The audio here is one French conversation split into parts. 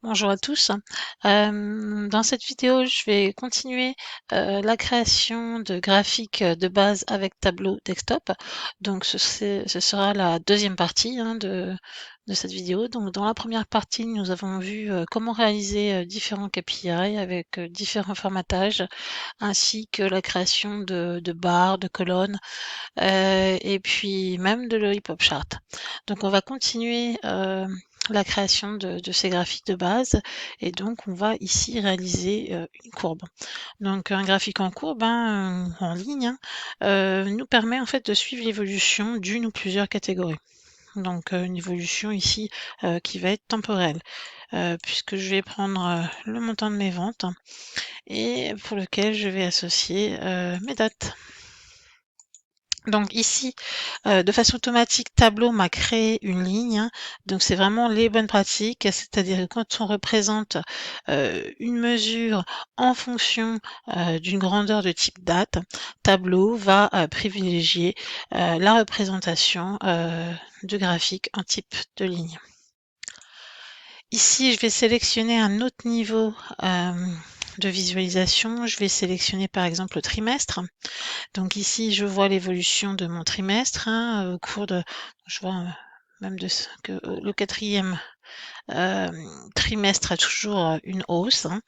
Bonjour à tous. Dans cette vidéo, je vais continuer la création de graphiques de base avec Tableau Desktop. Donc ce sera la deuxième partie de cette vidéo. Donc dans la première partie, nous avons vu comment réaliser différents KPI avec différents formatages, ainsi que la création de barres, de colonnes, et puis même de le hip-hop chart. Donc on va continuer la création de ces graphiques de base, et donc on va ici réaliser une courbe. Donc un graphique en courbe, en ligne, nous permet en fait de suivre l'évolution d'une ou plusieurs catégories. Donc une évolution ici qui va être temporelle, puisque je vais prendre le montant de mes ventes et pour lequel je vais associer mes dates. Donc ici, de façon automatique, Tableau m'a créé une ligne, hein. Donc c'est vraiment les bonnes pratiques, c'est-à-dire que quand on représente une mesure en fonction d'une grandeur de type date, Tableau va privilégier la représentation du graphique en type de ligne. Ici, je vais sélectionner un autre niveau de visualisation. Je vais sélectionner par exemple le trimestre. Donc ici, je vois l'évolution de mon trimestre, au cours de, je vois même que le quatrième trimestre a toujours une hausse, hein.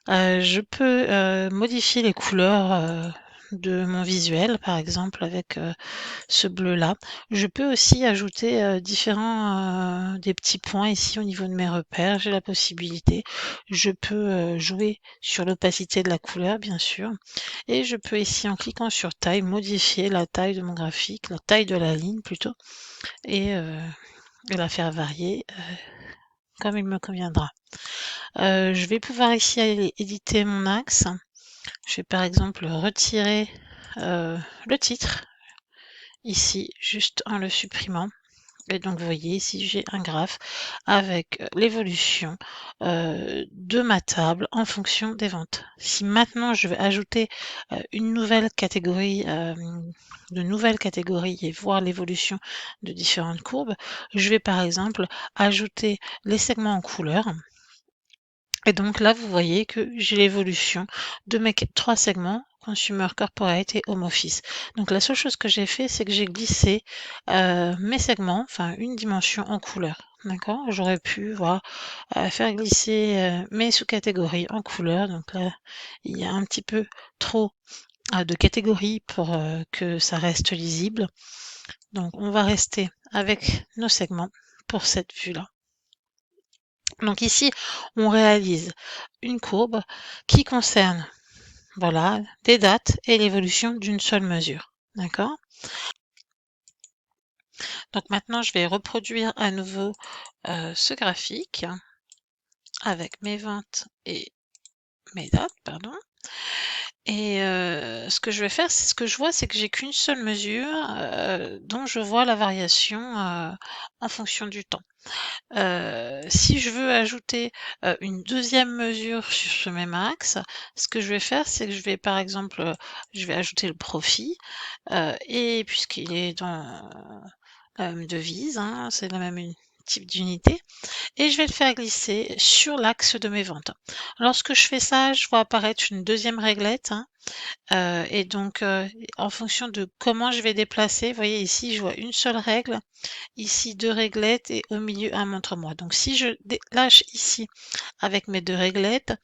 Je peux modifier les couleurs de mon visuel, par exemple avec ce bleu-là. Je peux aussi ajouter différents des petits points ici au niveau de mes repères. J'ai la possibilité. Je peux jouer sur l'opacité de la couleur, bien sûr. Et je peux ici, en cliquant sur taille, modifier la taille de mon graphique, la taille de la ligne plutôt, et, la faire varier comme il me conviendra. Je vais pouvoir ici aller éditer mon axe. Je vais par exemple retirer le titre ici, juste en le supprimant. Et donc vous voyez ici j'ai un graphe avec l'évolution de ma table en fonction des ventes. Si maintenant je vais ajouter une nouvelle catégorie, de nouvelles catégories et voir l'évolution de différentes courbes, je vais par exemple ajouter les segments en couleur. Et donc là, vous voyez que j'ai l'évolution de mes trois segments, Consumer, Corporate et Home Office. Donc la seule chose que j'ai fait, c'est que j'ai glissé mes segments, enfin une dimension en couleur. D'accord? J'aurais pu faire glisser mes sous-catégories en couleur. Donc là, il y a un petit peu trop de catégories pour que ça reste lisible. Donc on va rester avec nos segments pour cette vue-là. Donc ici, on réalise une courbe qui concerne, voilà, des dates et l'évolution d'une seule mesure. D'accord? Donc maintenant, je vais reproduire à nouveau ce graphique avec mes ventes et mes dates, pardon. Et ce que je vais faire, c'est ce que je vois, c'est que j'ai qu'une seule mesure dont je vois la variation en fonction du temps. Si je veux ajouter une deuxième mesure sur ce même axe, ce que je vais faire, c'est que je vais par exemple, je vais ajouter le profit, et puisqu'il est dans la même devise, hein, c'est la même type d'unité, et je vais le faire glisser sur l'axe de mes ventes. Lorsque je fais ça, je vois apparaître une deuxième réglette, hein, et donc en fonction de comment je vais déplacer, vous voyez ici, je vois une seule règle, ici deux réglettes et au milieu un montre-moi. Donc si je lâche ici avec mes deux réglettes,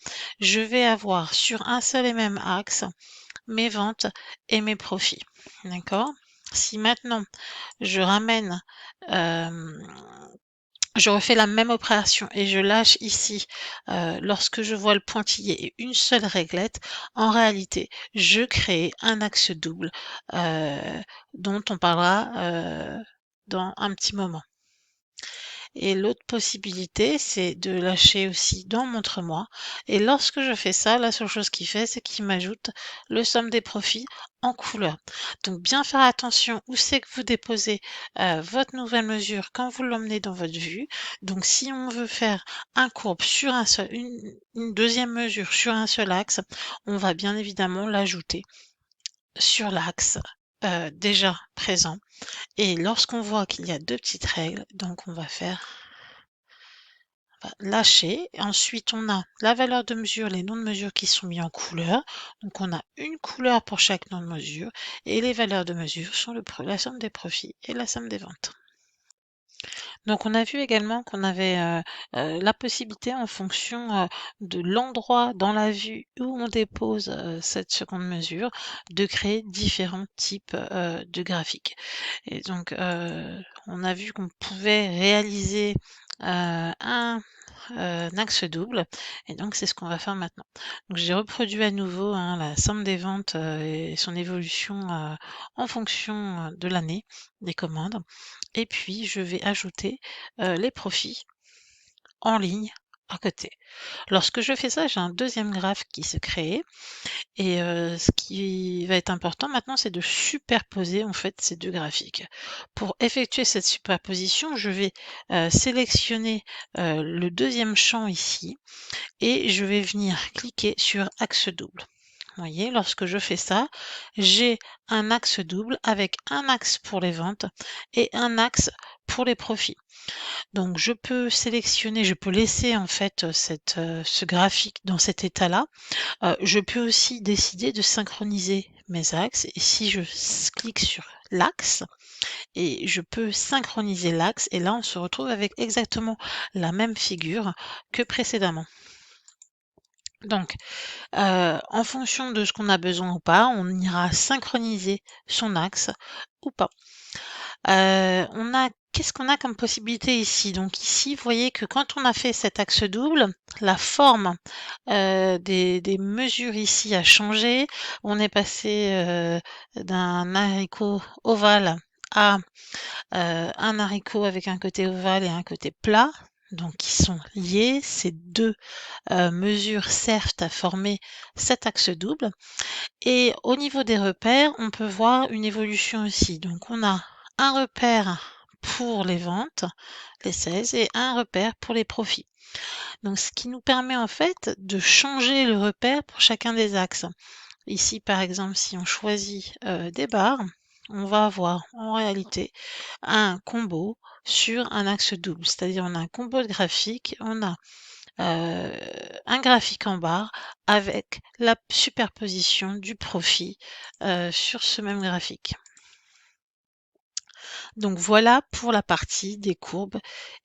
je vais avoir sur un seul et même axe mes ventes et mes profits. D'accord? Si maintenant je ramène, je refais la même opération et je lâche ici lorsque je vois le pointillé et une seule réglette, en réalité, je crée un axe double dont on parlera dans un petit moment. Et l'autre possibilité, c'est de lâcher aussi dans Montre-moi. Et lorsque je fais ça, la seule chose qu'il fait, c'est qu'il m'ajoute le somme des profits en couleur. Donc bien faire attention où c'est que vous déposez votre nouvelle mesure quand vous l'emmenez dans votre vue. Donc si on veut faire un courbe sur un seul, une deuxième mesure sur un seul axe, on va bien évidemment l'ajouter sur l'axe déjà présent. Et lorsqu'on voit qu'il y a deux petites règles, donc on va faire On va lâcher. Ensuite, on a la valeur de mesure, les noms de mesure qui sont mis en couleur. Donc, on a une couleur pour chaque nom de mesure. Et les valeurs de mesure sont la somme des profits et la somme des ventes. Donc, on a vu également qu'on avait la possibilité, en fonction de l'endroit dans la vue où on dépose cette seconde mesure, de créer différents types de graphiques. Et donc, on a vu qu'on pouvait réaliser un axe double, et donc c'est ce qu'on va faire maintenant. Donc j'ai reproduit à nouveau, hein, la somme des ventes et son évolution en fonction de l'année des commandes, et puis je vais ajouter les profits en ligne à côté. Lorsque je fais ça, j'ai un deuxième graphe qui se crée, et ce qui va être important maintenant, c'est de superposer en fait ces deux graphiques. Pour effectuer cette superposition, je vais sélectionner le deuxième champ ici, et je vais venir cliquer sur axe double. Vous voyez, lorsque je fais ça, j'ai un axe double avec un axe pour les ventes et un axe pour les profits. Donc je peux sélectionner, je peux laisser en fait ce graphique dans cet état-là. Je peux aussi décider de synchroniser mes axes, et si je clique sur l'axe, et je peux synchroniser l'axe, et là on se retrouve avec exactement la même figure que précédemment. Donc, en fonction de ce qu'on a besoin ou pas, on ira synchroniser son axe ou pas. Qu'est-ce qu'on a comme possibilité ici? Donc ici, vous voyez que quand on a fait cet axe double, la forme des mesures ici a changé. On est passé d'un haricot ovale à un haricot avec un côté ovale et un côté plat. Donc, qui sont liés. Ces deux mesures servent à former cet axe double. Et au niveau des repères, on peut voir une évolution aussi. Donc, on a un repère pour les ventes, les 16, et un repère pour les profits. Donc, ce qui nous permet en fait de changer le repère pour chacun des axes. Ici, par exemple, si on choisit des barres, on va avoir en réalité un combo sur un axe double. C'est-à-dire, on a un combo de graphiques, on a un graphique en barre avec la superposition du profit sur ce même graphique. Donc voilà pour la partie des courbes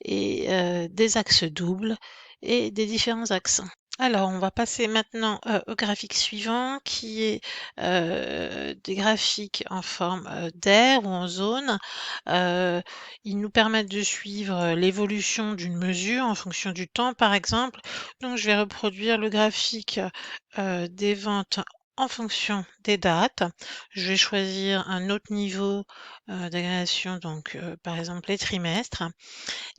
et des axes doubles et des différents axes. Alors, on va passer maintenant au graphique suivant, qui est des graphiques en forme d'aire ou en zone. Euh, Ils nous permettent de suivre l'évolution d'une mesure en fonction du temps, par exemple. Donc, je vais reproduire le graphique des ventes en fonction des dates. Je vais choisir un autre niveau d'agrégation, donc par exemple les trimestres.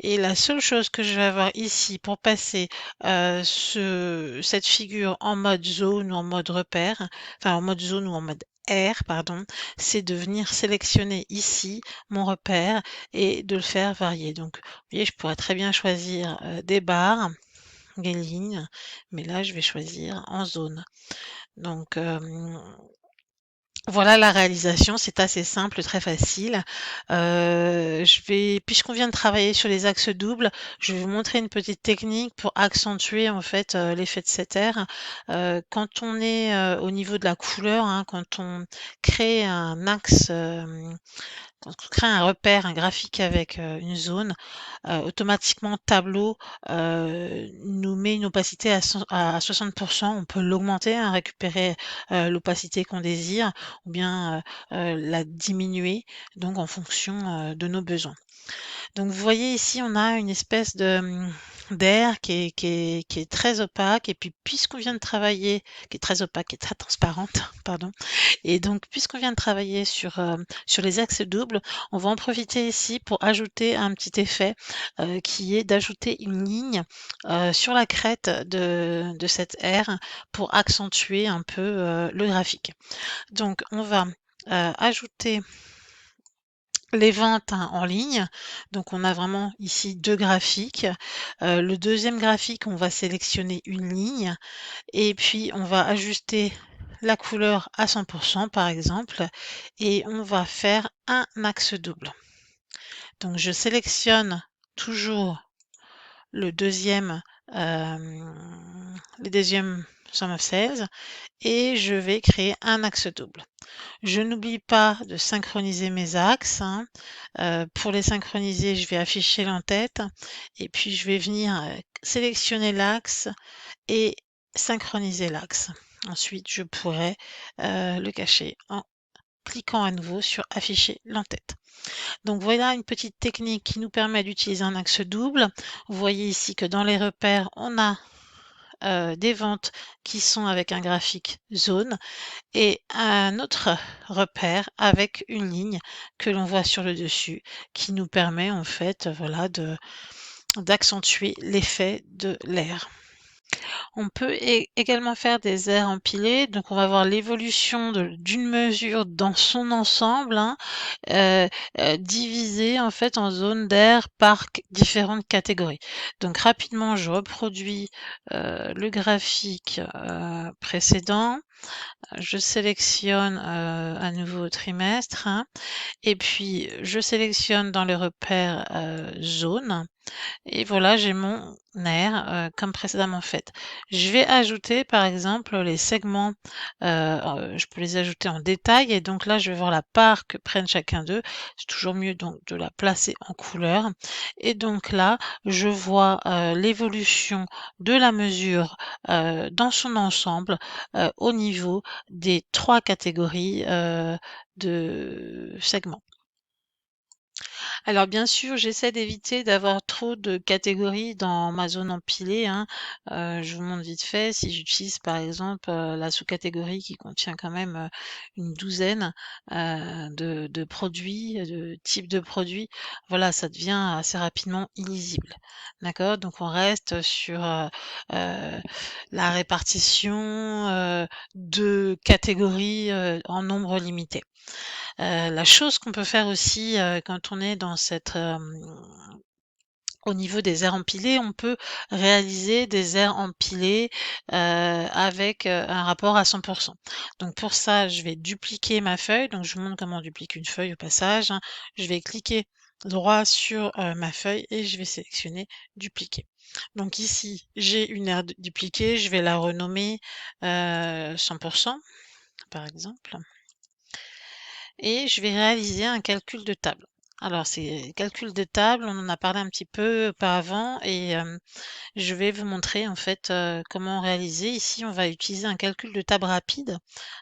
Et la seule chose que je vais avoir ici pour passer cette figure en mode zone ou en mode repère, enfin en mode zone ou en mode R, pardon, c'est de venir sélectionner ici mon repère et de le faire varier. Donc, vous voyez, je pourrais très bien choisir des barres, des lignes, mais là, je vais choisir en zone. Donc, voilà la réalisation, c'est assez simple, très facile. Puisqu'on vient de travailler sur les axes doubles, je vais vous montrer une petite technique pour accentuer en fait l'effet de cette aire. Quand on est au niveau de la couleur, hein, quand on crée un axe, quand on crée un repère, un graphique avec une zone, automatiquement Tableau nous met une opacité à 60%. On peut l'augmenter, hein, récupérer l'opacité qu'on désire, ou bien la diminuer, donc en fonction de nos besoins. Donc vous voyez ici, on a une espèce d'air qui est très opaque, et puis puisqu'on vient de travailler, qui est très opaque, qui est très transparente, pardon, et donc puisqu'on vient de travailler sur les axes doubles, on va en profiter ici pour ajouter un petit effet qui est d'ajouter une ligne sur la crête de cette aire pour accentuer un peu le graphique. Donc on va ajouter les ventes, hein, en ligne. Donc on a vraiment ici deux graphiques. Le deuxième graphique, on va sélectionner une ligne, et puis on va ajuster la couleur à 100% par exemple, et on va faire un axe double. Donc je sélectionne toujours le deuxième, le deuxième Sum of Sales et je vais créer un axe double. Je n'oublie pas de synchroniser mes axes, hein. Pour les synchroniser, je vais afficher l'entête et puis je vais venir sélectionner l'axe et synchroniser l'axe. Ensuite, je pourrais le cacher en cliquant à nouveau sur afficher l'entête. Donc voilà une petite technique qui nous permet d'utiliser un axe double. Vous voyez ici que dans les repères, on a des ventes qui sont avec un graphique zone et un autre repère avec une ligne que l'on voit sur le dessus qui nous permet en fait voilà d'accentuer l'effet de l'air. On peut également faire des aires empilées, donc on va voir l'évolution d'une mesure dans son ensemble, hein, divisée en fait en zones d'air par différentes catégories. Donc rapidement, je reproduis le graphique précédent, je sélectionne un nouveau trimestre, hein, et puis je sélectionne dans les repères zone. Et voilà, j'ai mon air comme précédemment fait. Je vais ajouter par exemple les segments, je peux les ajouter en détail et donc là je vais voir la part que prennent chacun d'eux. C'est toujours mieux donc de la placer en couleur et donc là je vois l'évolution de la mesure dans son ensemble au niveau des 3 catégories de segments. Alors bien sûr, j'essaie d'éviter d'avoir trop de catégories dans ma zone empilée, hein. Je vous montre vite fait, si j'utilise par exemple, la sous-catégorie qui contient quand même, une douzaine, de produits, de types de produits, voilà, ça devient assez rapidement illisible. D'accord? Donc on reste sur, la répartition, de catégories, en nombre limité. La chose qu'on peut faire aussi, quand on est dans cette, au niveau des aires empilées, on peut réaliser des aires empilées, avec, un rapport à 100. Donc pour ça, je vais dupliquer ma feuille, donc je vous montre comment on duplique une feuille au passage, hein. Je vais cliquer droit sur, ma feuille et je vais sélectionner dupliquer. Donc ici, j'ai une aire d dupliquée, je vais la renommer, 100 par exemple. Et je vais réaliser un calcul de table. Alors, ces calculs de table, on en a parlé un petit peu auparavant et je vais vous montrer en fait comment réaliser. Ici, on va utiliser un calcul de table rapide,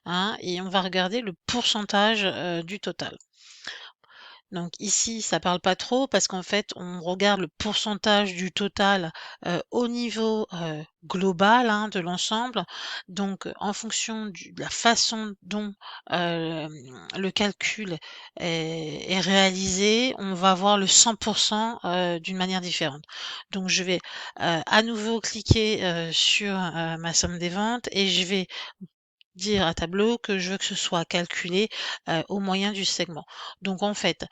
hein, et on va regarder le pourcentage du total. Donc ici, ça parle pas trop parce qu'en fait, on regarde le pourcentage du total, au niveau, global, hein, de l'ensemble. Donc, en fonction de la façon dont, le calcul est réalisé, on va voir le 100 d'une manière différente. Donc je vais, à nouveau cliquer, sur, ma somme des ventes et je vais dire à Tableau que je veux que ce soit calculé, au moyen du segment. Donc en fait,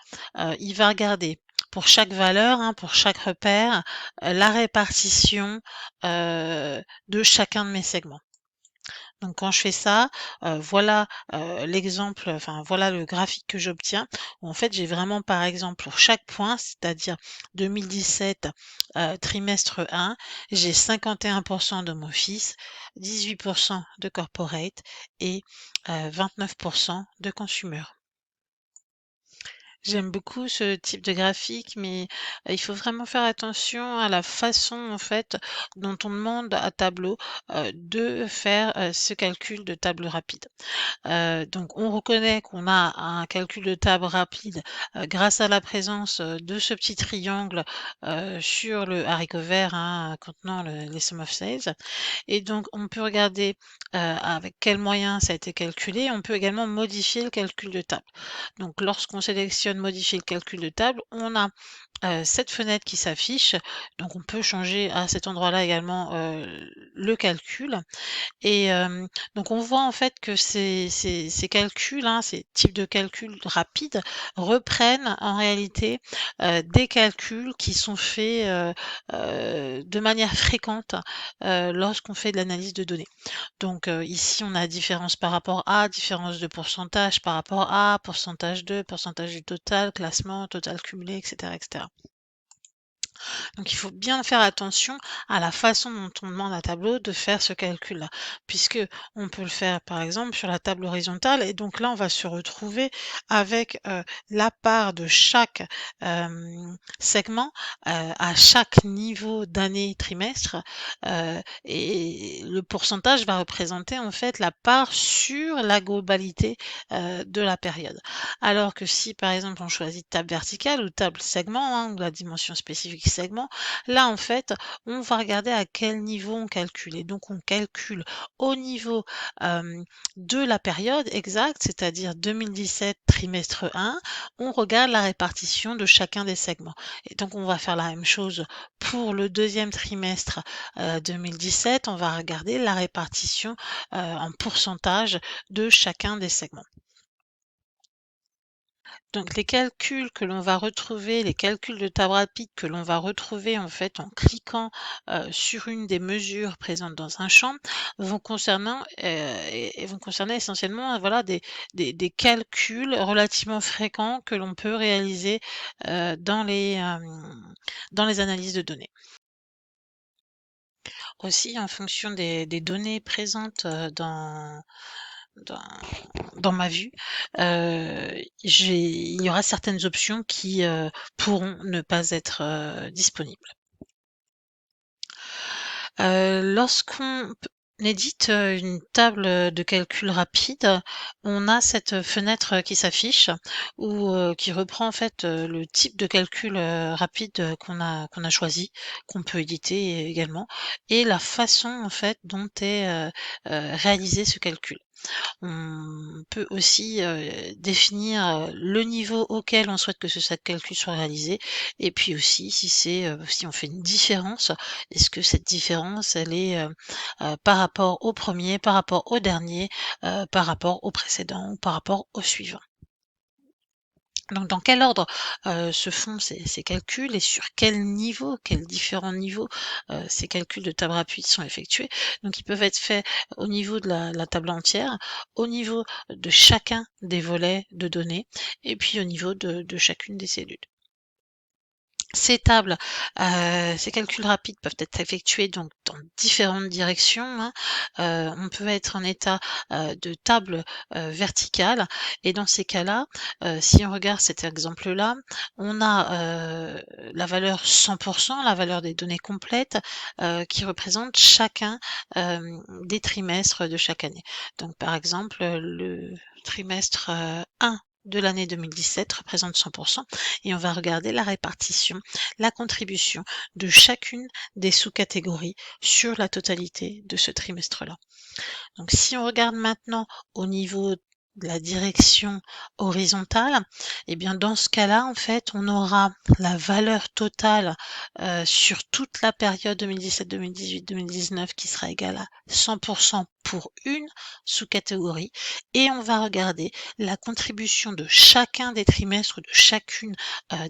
il va regarder pour chaque valeur, hein, pour chaque repère, la répartition, de chacun de mes segments. Donc quand je fais ça, voilà, l'exemple, enfin voilà le graphique que j'obtiens. En fait, j'ai vraiment par exemple pour chaque point, c'est-à-dire 2017, trimestre 1, j'ai 51 d'home office, 18 de corporate et 29 de consumer. J'aime beaucoup ce type de graphique, mais il faut vraiment faire attention à la façon, en fait, dont on demande à Tableau, de faire, ce calcul de table rapide. Donc on reconnaît qu'on a un calcul de table rapide, grâce à la présence, de ce petit triangle, sur le haricot vert, hein, contenant les sum of sales et donc on peut regarder, avec quels moyens ça a été calculé. On peut également modifier le calcul de table. Donc lorsqu'on sélectionne modifier le calcul de table, on a, cette fenêtre qui s'affiche. Donc on peut changer à cet endroit-là également, le calcul et donc on voit en fait que ces calculs, hein, ces types de calculs rapides reprennent en réalité, des calculs qui sont faits, de manière fréquente, lorsqu'on fait de l'analyse de données. Donc ici on a différence par rapport à, différence de pourcentage par rapport à, pourcentage de, pourcentage du total, classement, total cumulé et cetera et cetera. Donc il faut bien faire attention à la façon dont on demande à Tableau de faire ce calcul-là, puisque on peut le faire par exemple sur la table horizontale et donc là on va se retrouver avec la part de chaque segment à chaque niveau d'année trimestre et le pourcentage va représenter en fait la part sur la globalité de la période. Alors que si par exemple on choisit table verticale ou table segment, hein, ou la dimension spécifique segment, là en fait on va regarder à quel niveau on calcule. Et donc on calcule au niveau de la période exacte, c'est-à-dire 2017 trimestre 1, on regarde la répartition de chacun des segments. Et donc on va faire la même chose pour le deuxième trimestre 2017, on va regarder la répartition en pourcentage de chacun des segments. Donc les calculs que l'on va retrouver, les calculs de table rapide que l'on va retrouver en fait en cliquant sur une des mesures présentes dans un champ vont vont concerner essentiellement voilà des calculs relativement fréquents que l'on peut réaliser dans les analyses de données. Aussi en fonction des données présentes dans dans ma vue, il y aura certaines options qui, pourront ne pas être, disponibles. Lorsqu'on édite, une table, de calcul rapide, on a cette fenêtre qui s'affiche ou, qui reprend en fait, le type de calcul, rapide, qu'on a choisi, qu'on peut éditer également et la façon en fait dont est, réalisé ce calcul. On peut aussi, définir, le niveau auquel on souhaite que ce calcul soit réalisé et puis aussi si on fait une différence, est-ce que cette différence elle est, par rapport au premier, par rapport au dernier, par rapport au précédent ou par rapport au suivant? Donc dans quel ordre, se font ces calculs et sur quel niveau, quels différents niveaux, ces calculs de table rapide sont effectués? Donc ils peuvent être faits au niveau de la table entière, au niveau de chacun des volets de données et puis au niveau de chacune des cellules. Ces calculs rapides peuvent être effectués donc dans différentes directions, hein. On peut être en état, de table, verticale et dans ces cas-là, si on regarde cet exemple-là, on a, la valeur 100 la valeur des données complètes, qui représente chacun, des trimestres de chaque année. Donc par exemple, le trimestre, 1 de l'année 2017 représente 100 et on va regarder la répartition, la contribution de chacune des sous-catégories sur la totalité de ce trimestre-là. Donc si on regarde maintenant au niveau de la direction horizontale, et bien dans ce cas-là, en fait, on aura la valeur totale sur toute la période 2017, 2018, 2019 qui sera égale à 100% pour une sous-catégorie et on va regarder la contribution de chacun des trimestres, de chacune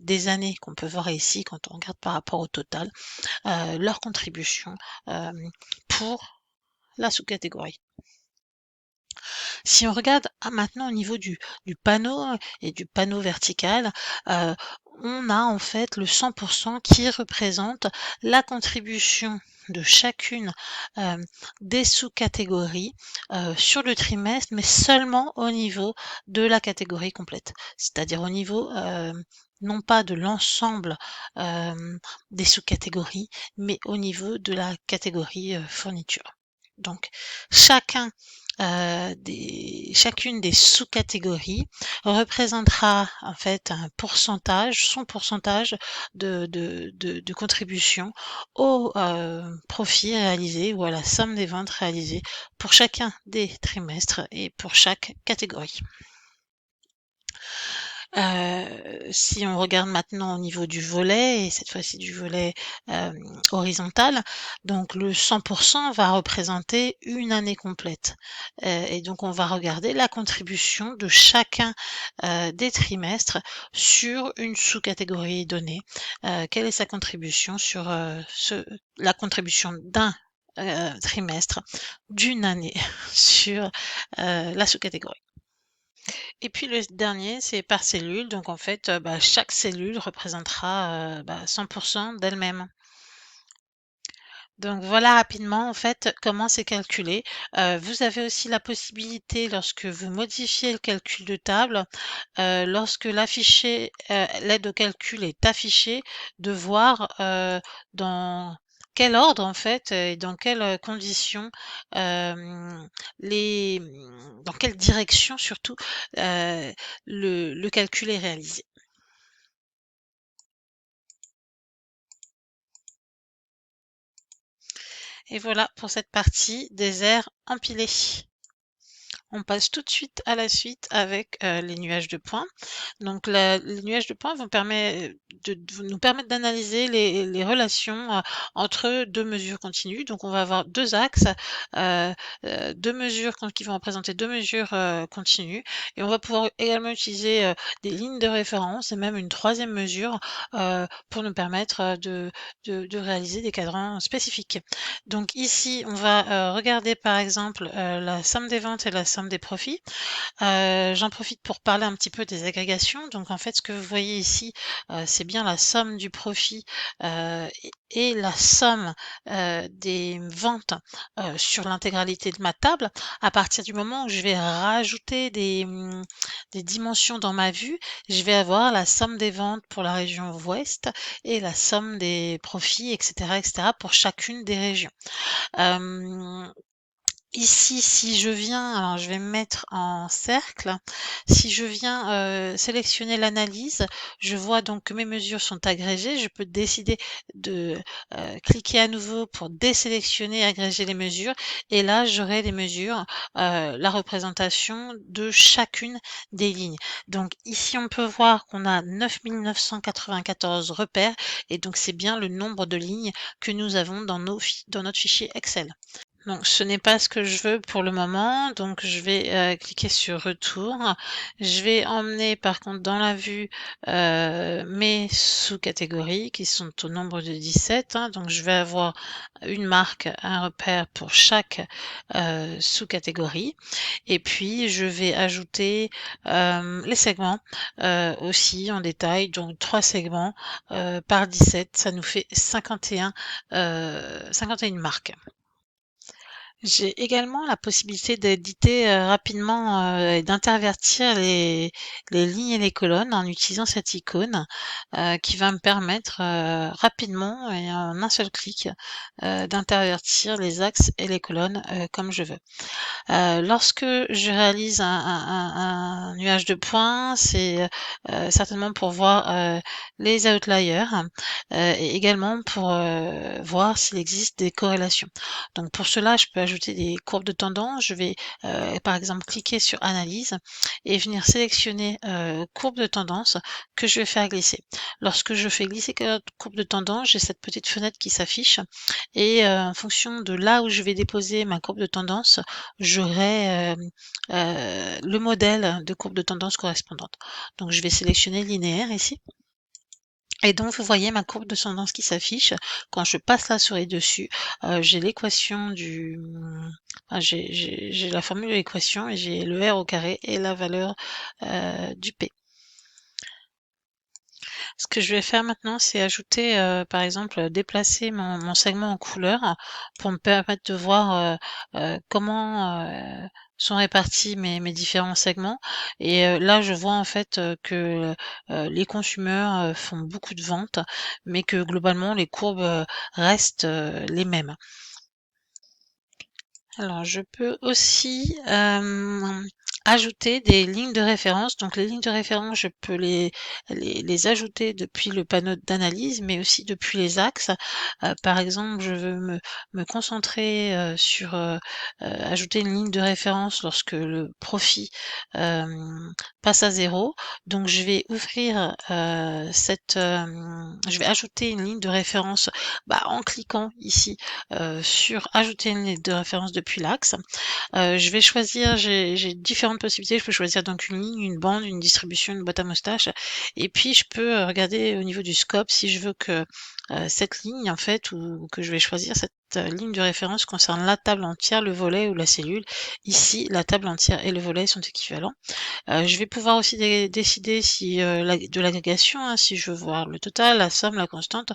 des années qu'on peut voir ici quand on regarde par rapport au total, leur contribution pour la sous-catégorie. Si on regarde maintenant au niveau du panneau et du panneau vertical, heu, on a en fait le 100 qui représente la contribution de chacune, hem, des sous-catégories, sur le trimestre, mais seulement au niveau de la catégorie complète. C'est-à-dire au niveau, non pas de l'ensemble, des sous-catégories, mais au niveau de la catégorie, fourniture. Donc chacun chacune des sous-catégories représentera en fait un pourcentage, son pourcentage de contribution au profit réalisé ou à la somme des ventes réalisées pour chacun des trimestres et pour chaque catégorie. Si on regarde maintenant au niveau du volet et cette fois-ci du volet, horizontal, donc le 100 va représenter une année complète, et donc on va regarder la contribution de chacun, des trimestres sur une sous-catégorie donnée. Quelle est sa contribution sur, la contribution d'un, trimestre d'une année sur, la sous-catégorie. Et puis le dernier, c'est par cellule. Donc en fait, chaque cellule représentera 100% d'elle-même. Donc voilà rapidement en fait comment c'est calculé. Vous avez aussi la possibilité lorsque vous modifiez le calcul de table, lorsque l'aide au calcul est affichée, de voir, dans quel ordre en fait et dans quelles, conditions, hem, dans quelle direction surtout, le calcul est réalisé. Et voilà pour cette partie des aires empilées. On passe tout de suite à la suite avec les nuages de points. Donc les nuages de points vont nous permettre d'analyser les relations entre deux mesures continues. Donc on va avoir deux axes, euh, deux mesures qui vont représenter deux mesures continues. Et on va pouvoir également utiliser des lignes de référence et même une troisième mesure pour nous permettre de réaliser des cadrans spécifiques. Donc ici, on va regarder par exemple la somme des ventes et la somme des profits. J'en profite pour parler un petit peu des agrégations. Donc en fait, ce que vous voyez ici, c'est bien la somme du profit et la somme des ventes sur l'intégralité de ma table. À partir du moment où je vais rajouter des dimensions dans ma vue, je vais avoir la somme des ventes pour la région ouest et la somme des profits, etc., etc., pour chacune des régions. Euh, Ici, si je viens, alors je vais me mettre en cercle. Si je viens sélectionner l'analyse, je vois donc que mes mesures sont agrégées. Je peux décider de cliquer à nouveau pour désélectionner, agréger les mesures. Et là, j'aurai les mesures, la représentation de chacune des lignes. Donc ici, on peut voir qu'on a 9994 repères. Et donc, c'est bien le nombre de lignes que nous avons dans notre fichier Excel. Donc ce n'est pas ce que je veux pour le moment, donc je vais cliquer sur retour. Je vais emmener par contre dans la vue mes sous-catégories qui sont au nombre de 17. Donc je vais avoir une marque, un repère pour chaque sous-catégorie. Et puis je vais ajouter les segments aussi en détail. Donc 3 segments par 17, ça nous fait 51 marques. J'ai également la possibilité d'éditer rapidement et d'intervertir les lignes et les colonnes en utilisant cette icône qui va me permettre rapidement et en un seul clic d'intervertir les axes et les colonnes comme je veux. Lorsque je réalise un nuage de points, c'est certainement pour voir les outliers et également pour voir s'il existe des corrélations. Donc pour cela, je peux ajouter des courbes de tendance. Je vais par exemple cliquer sur Analyse et venir sélectionner courbe de tendance que je vais faire glisser. Lorsque je fais glisser courbe de tendance, j'ai cette petite fenêtre qui s'affiche et en fonction de là où je vais déposer ma courbe de tendance, j'aurai le modèle de courbe de tendance correspondante. Donc je vais sélectionner linéaire ici. Et donc, vous voyez ma courbe de tendance qui s'affiche. Quand je passe la souris dessus, j'ai l'équation j'ai la formule de l'équation et j'ai le R au carré et la valeur du P. Ce que je vais faire maintenant, c'est ajouter, par exemple, déplacer mon segment en couleur pour me permettre de voir comment sont répartis mes différents segments. Et là, je vois en fait que les consommateurs font beaucoup de ventes, mais que globalement, les courbes restent les mêmes. Alors, je peux aussi ajouter des lignes de référence. Donc, les lignes de référence, je peux les ajouter depuis le panneau d'analyse, mais aussi depuis les axes. Par exemple, je veux me concentrer sur ajouter une ligne de référence lorsque le profit passe à 0. Donc, je vais ouvrir je vais ajouter une ligne de référence en cliquant ici sur ajouter une ligne de référence depuis l'axe. Je vais choisir, j'ai différentes possibilités. Je peux choisir donc une ligne, une bande, une distribution, une boîte à moustache. Et puis je peux regarder au niveau du scope si je veux que cette ligne en fait, ou que je vais choisir cette ligne de référence concerne la table entière, le volet ou la cellule. Ici, la table entière et le volet sont équivalents. Je vais pouvoir aussi décider si de l'agrégation, hein, si je veux voir le total, la somme, la constante.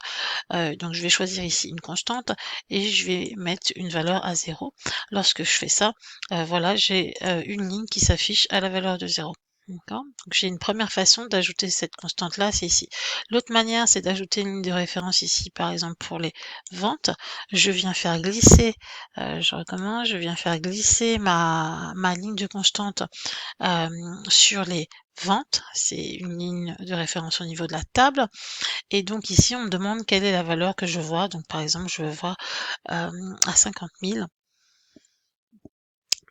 Donc je vais choisir ici une constante et je vais mettre une valeur à 0. Lorsque je fais ça, voilà, j'ai une ligne qui s'affiche à la valeur de 0. D'accord. Donc j'ai une première façon d'ajouter cette constante-là, c'est ici. L'autre manière, c'est d'ajouter une ligne de référence ici, par exemple pour les ventes. Je viens faire glisser, je recommence, je viens faire glisser ma ligne de constante sur les ventes. C'est une ligne de référence au niveau de la table. Et donc ici, on me demande quelle est la valeur que je vois. Donc par exemple, je veux voir à 50 000.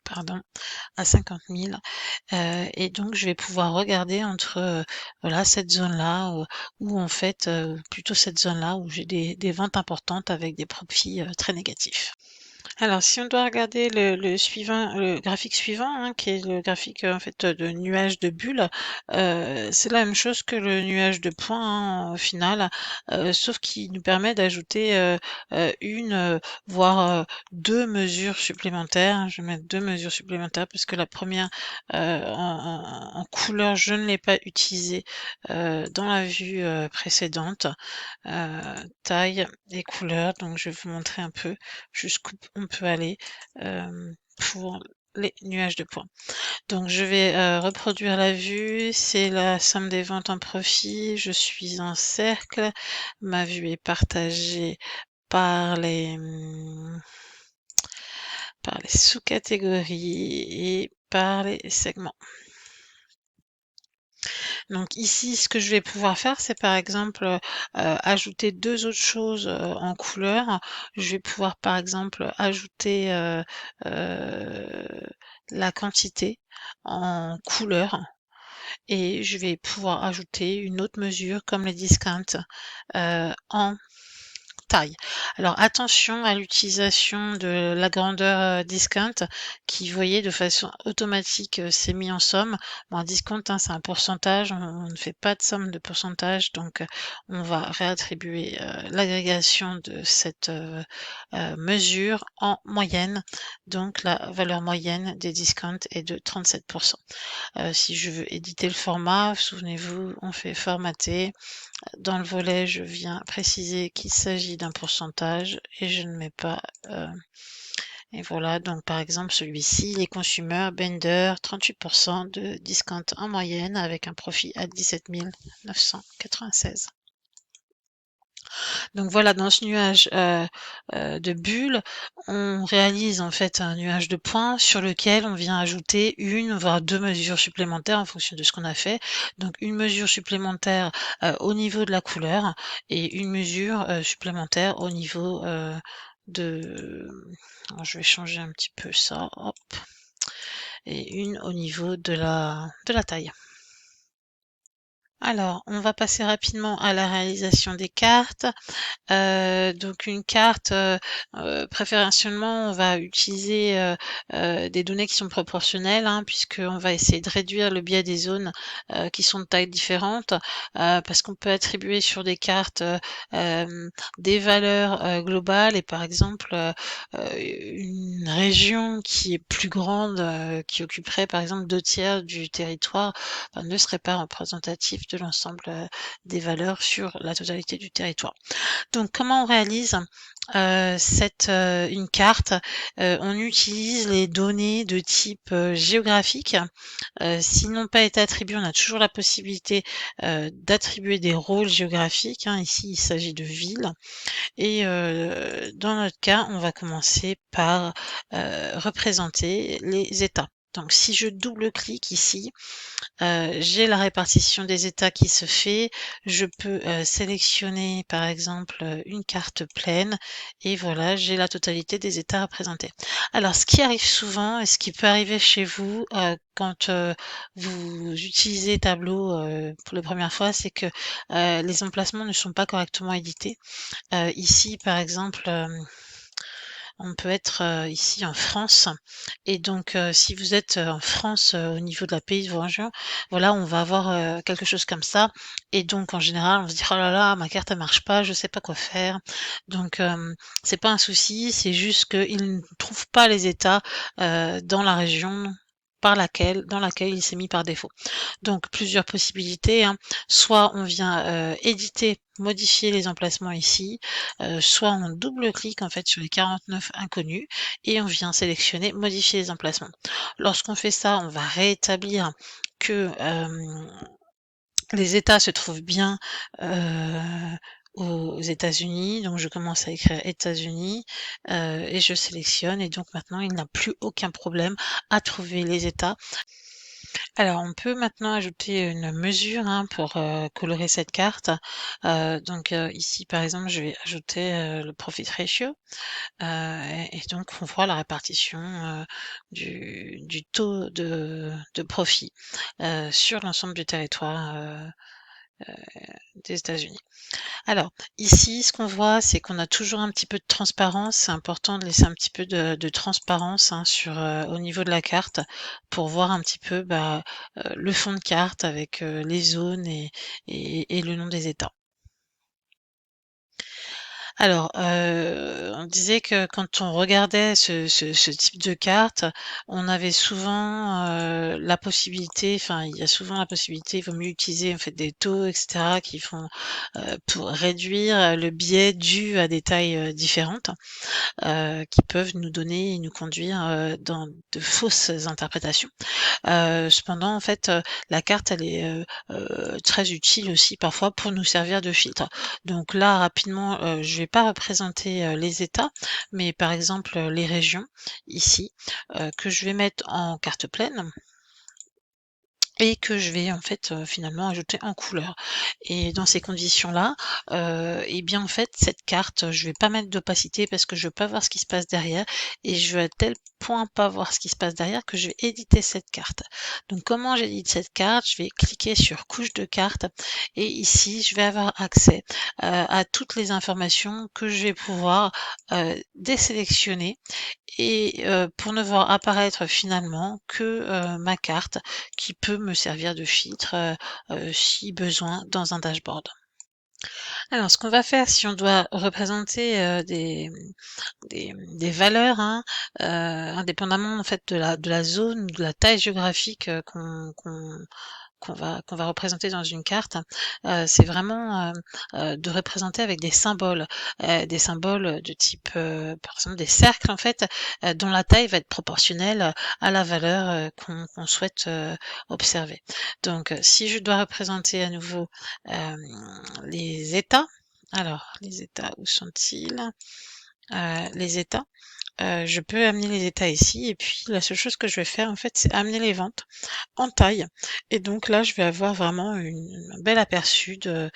Pardon, à 50 000. Et donc je vais pouvoir regarder entre voilà cette zone-là où en fait plutôt cette zone-là où j'ai des ventes importantes avec des profits très négatifs. Alors, si on doit regarder le graphique suivant, hein, qui est le graphique en fait de nuage de bulles, c'est la même chose que le nuage de points, hein, au final, sauf qu'il nous permet d'ajouter une, voire deux mesures supplémentaires. Je vais mettre deux mesures supplémentaires parce que la première en couleur, je ne l'ai pas utilisée dans la vue précédente. Taille et couleurs, donc je vais vous montrer un peu jusqu'où on peut aller pour les nuages de points. Donc je vais reproduire la vue, c'est la somme des ventes en profit, je suis en cercle, ma vue est partagée par les sous-catégories et par les segments. Donc ici, ce que je vais pouvoir faire, c'est par exemple ajouter deux autres choses en couleur. Je vais pouvoir par exemple ajouter la quantité en couleur et je vais pouvoir ajouter une autre mesure comme les discounts en taille. Alors attention à l'utilisation de la grandeur discount qui, vous voyez, de façon automatique s'est mis en somme. Bon, un discount, hein, c'est un pourcentage, on ne fait pas de somme de pourcentage, donc on va réattribuer l'agrégation de cette mesure en moyenne. Donc la valeur moyenne des discounts est de 37%. Si je veux éditer le format, souvenez-vous, on fait formater. Dans le volet, je viens préciser qu'il s'agit d'un pourcentage et je ne mets pas. Et voilà, donc par exemple celui-ci, les consumers, Bender, 38% de discount en moyenne avec un profit à 17 996. Donc voilà, dans ce nuage de bulles, on réalise en fait un nuage de points sur lequel on vient ajouter une voire deux mesures supplémentaires en fonction de ce qu'on a fait. Donc une mesure supplémentaire au niveau de la couleur et une mesure supplémentaire au niveau de... Alors, je vais changer un petit peu ça, hop, et une au niveau de la taille. Alors, on va passer rapidement à la réalisation des cartes. Donc une carte, préférentiellement, on va utiliser des données qui sont proportionnelles, hein, puisqu'on va essayer de réduire le biais des zones qui sont de tailles différentes, parce qu'on peut attribuer sur des cartes des valeurs globales et par exemple une région qui est plus grande, qui occuperait par exemple 2/3 du territoire, ne serait pas représentatif de l'ensemble des valeurs sur la totalité du territoire. Donc comment on réalise une carte? On utilise les données de type géographique. S'ils n'ont pas été attribués, on a toujours la possibilité d'attribuer des rôles géographiques, hein. Ici, il s'agit de villes. Et dans notre cas, on va commencer par représenter les États. Donc si je double-clique ici, j'ai la répartition des États qui se fait. Je peux sélectionner par exemple une carte pleine et voilà, j'ai la totalité des États représentés. Alors ce qui arrive souvent et ce qui peut arriver chez vous quand vous utilisez Tableau pour la première fois, c'est que les emplacements ne sont pas correctement édités. Ici par exemple, on peut être ici en France. Et donc, si vous êtes en France, au niveau de la pays de vos régions, voilà, on va avoir quelque chose comme ça. Et donc, en général, on se dit, oh là là, ma carte, elle marche pas, je sais pas quoi faire. Donc, c'est pas un souci, c'est juste qu'ils ne trouvent pas les États dans la région dans laquelle il s'est mis par défaut. Donc plusieurs possibilités, hein. Soit on vient éditer, modifier les emplacements ici, soit on double-clique en fait sur les 49 inconnus et on vient sélectionner modifier les emplacements. Lorsqu'on fait ça, on va rétablir que les États se trouvent bien aux États-Unis. Donc je commence à écrire États-Unis et je sélectionne et donc maintenant il n'a plus aucun problème à trouver les États. Alors, on peut maintenant ajouter une mesure, hein, pour colorer cette carte. Donc, ici, par exemple, je vais ajouter le profit ratio et donc on voit la répartition du taux de profit sur l'ensemble du territoire des États-Unis. Alors, ici, ce qu'on voit, c'est qu'on a toujours un petit peu de transparence. C'est important de laisser un petit peu de transparence, hein, au niveau de la carte pour voir un petit peu le fond de carte avec les zones et le nom des États. Alors, on disait que quand on regardait ce type de carte, on avait souvent, la possibilité enfin, il y a souvent la possibilité, il vaut mieux utiliser en fait des taux et cetera qui font, pour réduire le biais dû à des tailles, différentes, qui peuvent nous donner et nous conduire, dans de fausses interprétations. Cependant, en fait, la carte, elle est très utile aussi parfois pour nous servir de filtre. Donc là, rapidement, je vais pas représenter les États, mais par exemple les régions ici, que je vais mettre en carte pleine et que je vais en fait, finalement ajouter en couleur. Et dans ces conditions-là, et bien en fait cette carte, je vais pas mettre d'opacité parce que je veux pas voir ce qui se passe derrière et je veux à tel point pas voir ce qui se passe derrière que je vais éditer cette carte. Donc comment j'édite cette carte? Je vais cliquer sur couche de carte et ici je vais avoir accès, à toutes les informations que je vais pouvoir, désélectionner et pour ne voir apparaître finalement que, ma carte qui peut me servir de filtre, si besoin dans un dashboard. Alors ce qu'on va faire si on doit représenter, des valeurs, hein, indépendamment en fait de la zone, de la taille géographique, qu'on va représenter dans une carte, c'est vraiment, de représenter avec des symboles de type, par exemple des cercles en fait, dont la taille va être proportionnelle à la valeur, qu'on souhaite, observer. Donc, si je dois représenter à nouveau, les États, alors les États, où sont-ils? Les États, je peux amener les États ici et puis la seule chose que je vais faire en fait, c'est amener les ventes en taille et donc là, je vais avoir vraiment un bel aperçu de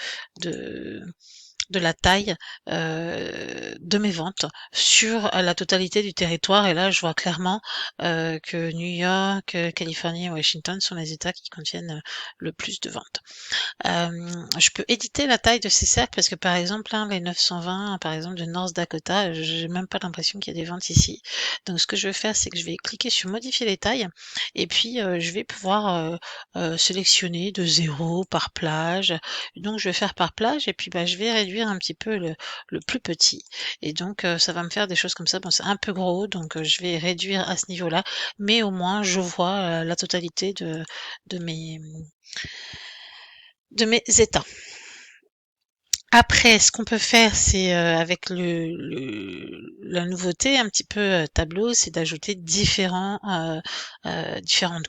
de la taille, de mes ventes sur la totalité du territoire et là, je vois clairement, que New York, Californie et Washington sont les États qui contiennent, le plus de ventes. Je peux éditer la taille de ces cercles parce que, par exemple, hein, les 920, par exemple, de North Dakota, j'ai même pas l'impression qu'il y a des ventes ici. Donc, ce que je vais faire, c'est que je vais cliquer sur modifier les tailles et puis je vais pouvoir sélectionner de 0 par plage. Donc, je vais faire par plage et puis je vais réduire un petit peu le plus petit. Et donc, ça va me faire des choses comme ça. Bon, c'est un peu gros, donc je vais réduire à ce niveau-là, mais au moins, je vois la totalité de mes de mes états. Après, ce qu'on peut faire, c'est, avec la nouveauté un petit peu, tableau, c'est d'ajouter différentes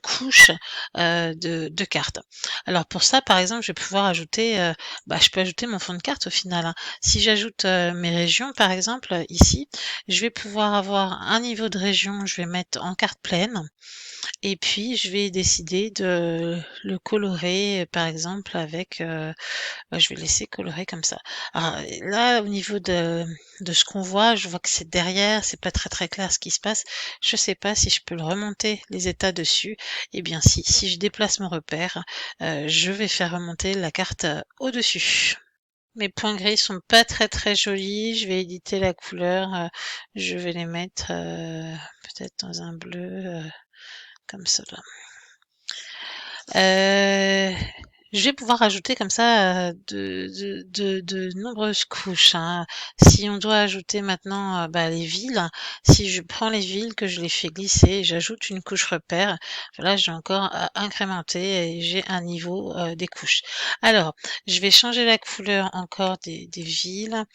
couches, de cartes. Alors pour ça, par exemple, je vais pouvoir ajouter, je peux ajouter mon fond de carte au final, hein. Si j'ajoute, mes régions, par exemple, ici, je vais pouvoir avoir un niveau de région, je vais mettre en carte pleine et puis je vais décider de le colorer, par exemple avec, je vais laisser colorer comme ça. Alors là, au niveau de ce qu'on voit, je vois que c'est derrière, c'est pas très très clair ce qui se passe. Je sais pas si je peux le remonter les états dessus. Eh bien si je déplace mon repère, je vais faire remonter la carte, au-dessus. Mes points gris sont pas très jolis. Je vais éditer la couleur. Je vais les mettre peut-être dans un bleu comme ça là. Euh, je vais pouvoir ajouter comme ça de nombreuses couches, hein. Si on doit ajouter maintenant bah, les villes, si je prends les villes, que je les fais glisser, j'ajoute une couche repère, voilà, j'ai encore incrémenté et j'ai un niveau des couches. Alors, je vais changer la couleur encore des villes.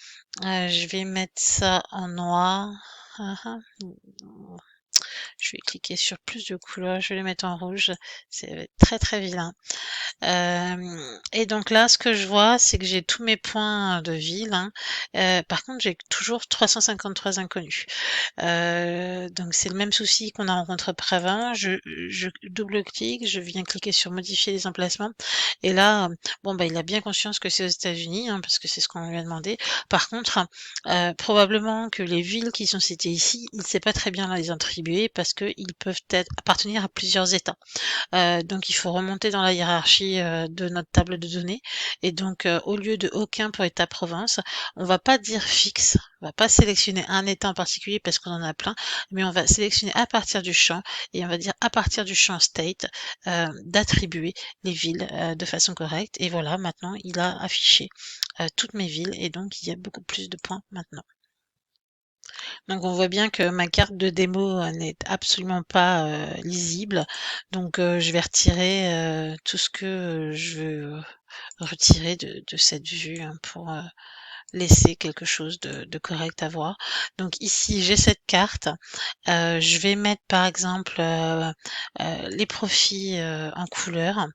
Je vais mettre ça en noir. Ah, ah. Je vais cliquer sur plus de couleurs, je vais les mettre en rouge. C'est très vilain. Et donc là, ce que je vois, c'est que j'ai tous mes points de ville, hein. Par contre, j'ai toujours 353 inconnus. Donc c'est le même souci qu'on a rencontré auparavant. Je double-clique, je viens cliquer sur modifier les emplacements. Et là, bon bah il a bien conscience que c'est aux États-Unis, hein, parce que c'est ce qu'on lui a demandé. Par contre, probablement que les villes qui sont citées ici, il ne sait pas très bien les attribuer parce qu'ils peuvent appartenir à plusieurs États. Donc il faut remonter dans la hiérarchie de notre table de données. Et donc au lieu de aucun pour État-province, on va pas dire fixe, on va pas sélectionner un État en particulier parce qu'on en a plein, mais on va sélectionner à partir du champ et on va dire à partir du champ state d'attribuer les villes de façon correcte. Et voilà, maintenant il a affiché toutes mes villes et donc il y a beaucoup plus de points maintenant. Donc on voit bien que ma carte de démo n'est absolument pas lisible. Donc je vais retirer tout ce que je veux retirer de cette vue, hein, pour laisser quelque chose de correct à voir. Donc ici j'ai cette carte. Je vais mettre par exemple les profits en couleur.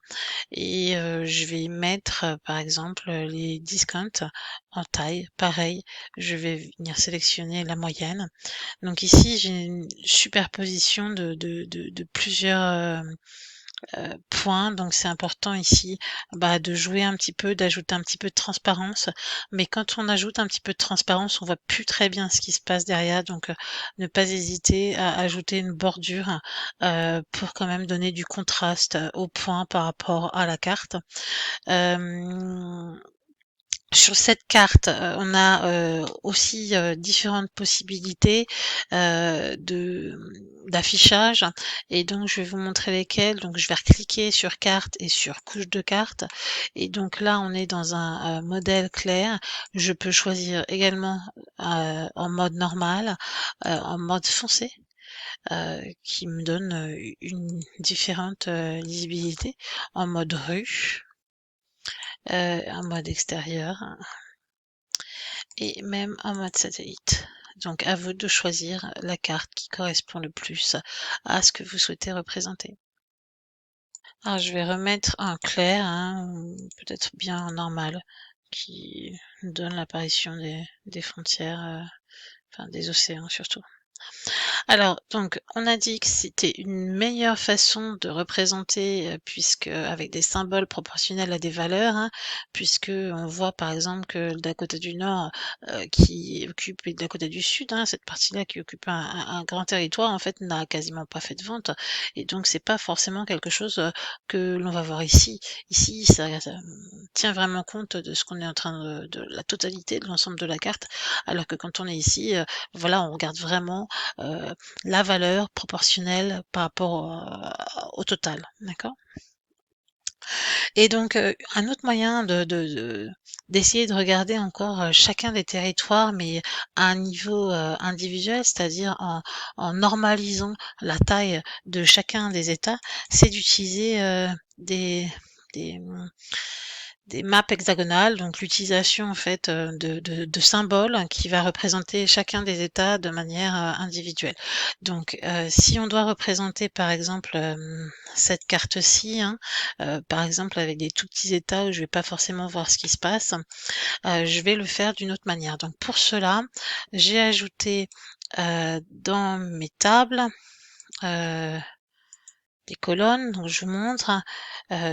Et je vais mettre, par exemple, les discounts en taille. Pareil, je vais venir sélectionner la moyenne. Donc ici, j'ai une superposition de plusieurs points. Donc c'est important ici bah, de jouer un petit peu, d'ajouter un petit peu de transparence. Mais quand on ajoute un petit peu de transparence, on voit plus très bien ce qui se passe derrière. Donc ne pas hésiter à ajouter une bordure pour quand même donner du contraste au point par rapport à la carte. Euh, sur cette carte, on a aussi différentes possibilités de d'affichage et donc je vais vous montrer lesquelles. Donc je vais recliquer sur carte et sur couche de carte et donc là on est dans un modèle clair. Je peux choisir également en mode normal, en mode foncé. Qui me donne une différente lisibilité en mode rue, en mode extérieur et même en mode satellite. Donc à vous de choisir la carte qui correspond le plus à ce que vous souhaitez représenter. Alors je vais remettre un clair, hein, ou peut-être bien en normal, qui donne l'apparition des frontières, enfin des océans surtout. Alors, donc, on a dit que c'était une meilleure façon de représenter, puisque avec des symboles proportionnels à des valeurs, hein, puisque on voit par exemple que le Dakota du Nord, qui occupe et le Dakota du Sud, hein, cette partie-là qui occupe un grand territoire, en fait, n'a quasiment pas fait de vente, et donc c'est pas forcément quelque chose que l'on va voir ici. Ici, ça tient vraiment compte de ce qu'on est en train de la totalité de l'ensemble de la carte, alors que quand on est ici, voilà, on regarde vraiment la valeur proportionnelle par rapport au total, d'accord? Et donc, un autre moyen d'essayer de regarder encore chacun des territoires, mais à un niveau individuel, c'est-à-dire en normalisant la taille de chacun des États, c'est d'utiliser des, des maps hexagonales, donc l'utilisation en fait de symboles qui va représenter chacun des États de manière individuelle. Donc si on doit représenter par exemple cette carte-ci, hein, par exemple avec des tout petits États où je vais pas forcément voir ce qui se passe, je vais le faire d'une autre manière. Donc pour cela, j'ai ajouté dans mes tables euh, des colonnes, donc je vous montre,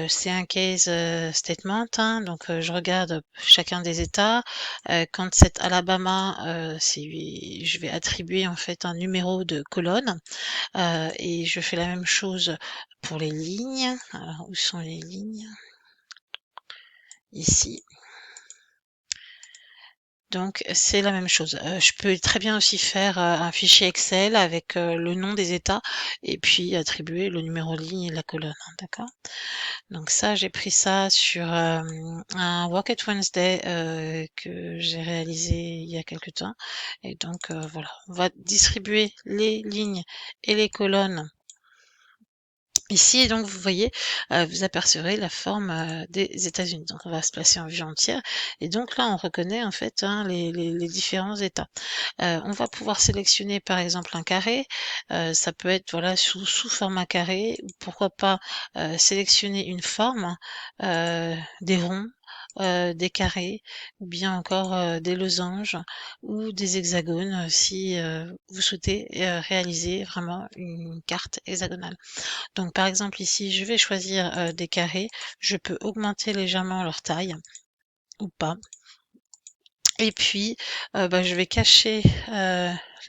c'est un case statement, hein, donc je regarde chacun des États. Quand c'est Alabama, je vais attribuer en fait un numéro de colonne et je fais la même chose pour les lignes. Alors, où sont les lignes? Ici. Donc c'est la même chose. Je peux très bien aussi faire, un fichier Excel avec, le nom des états et puis attribuer le numéro de ligne et la colonne, hein, d'accord? Donc ça, j'ai pris ça sur, un Work at Wednesday, que j'ai réalisé il y a quelque temps et donc voilà. On va distribuer les lignes et les colonnes ici et donc vous voyez, vous apercevrez la forme, des États-Unis. Donc on va se placer en vue entière et donc là on reconnaît en fait, hein, les différents États. On va pouvoir sélectionner par exemple un carré, ça peut être voilà sous format carré ou pourquoi pas, sélectionner une forme, des ronds, des carrés ou bien encore, des losanges ou des hexagones, si, vous souhaitez, réaliser vraiment une carte hexagonale. Donc par exemple ici, je vais choisir, des carrés, je peux augmenter légèrement leur taille ou pas et puis, je vais cacher,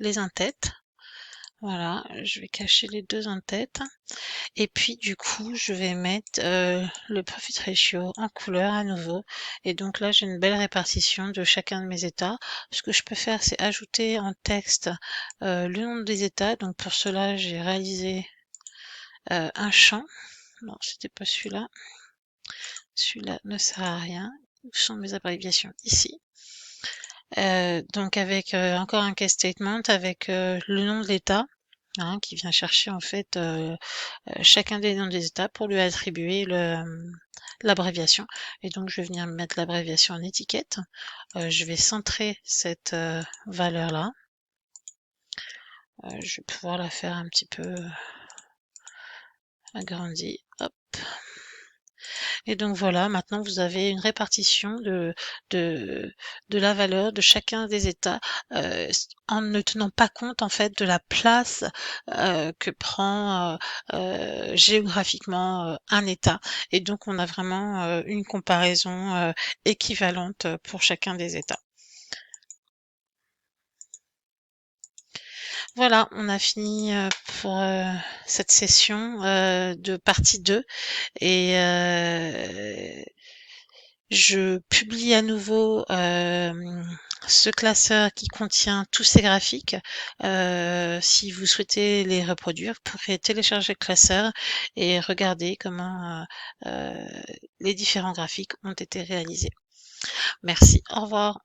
les in-têtes. Voilà, je vais cacher les 2 in-têtes et puis du coup, je vais mettre, le profit ratio en couleur à nouveau et donc là, j'ai une belle répartition de chacun de mes états. Ce que je peux faire, c'est ajouter en texte, le nom des états. Donc pour cela, j'ai réalisé, un champ. Non, c'était pas celui-là. Celui-là ne sert à rien. Où sont mes abréviations? Ici. Donc avec, encore un case statement avec, le nom de l'état, hein, qui vient chercher en fait, chacun des noms des états pour lui attribuer l'abréviation et donc je vais venir mettre l'abréviation en étiquette. Je vais centrer cette, valeur-là. Je vais pouvoir la faire un petit peu, agrandie. Hop. Et donc voilà, maintenant vous avez une répartition de, de la valeur de chacun des états en ne tenant pas compte en fait de la place que prend géographiquement un état. Et donc on a vraiment une comparaison équivalente pour chacun des états. Voilà, on a fini pour cette session de partie 2 et je publie à nouveau ce classeur qui contient tous ces graphiques. Si vous souhaitez les reproduire, vous pourrez télécharger le classeur et regarder comment les différents graphiques ont été réalisés. Merci, au revoir.